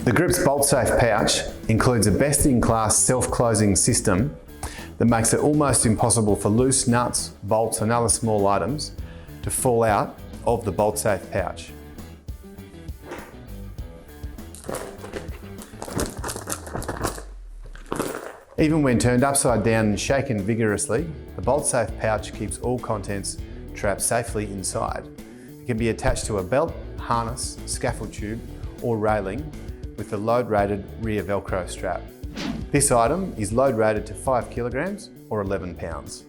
The Grips Bolt Safe pouch includes a best-in-class self-closing system that makes it almost impossible for loose nuts, bolts and other small items to fall out of the Bolt Safe pouch. Even when turned upside down and shaken vigorously, the Bolt Safe pouch keeps all contents trapped safely inside. It can be attached to a belt, harness, scaffold tube or railing with the load-rated rear Velcro strap. This item is load-rated to 5 kilograms or 11 pounds.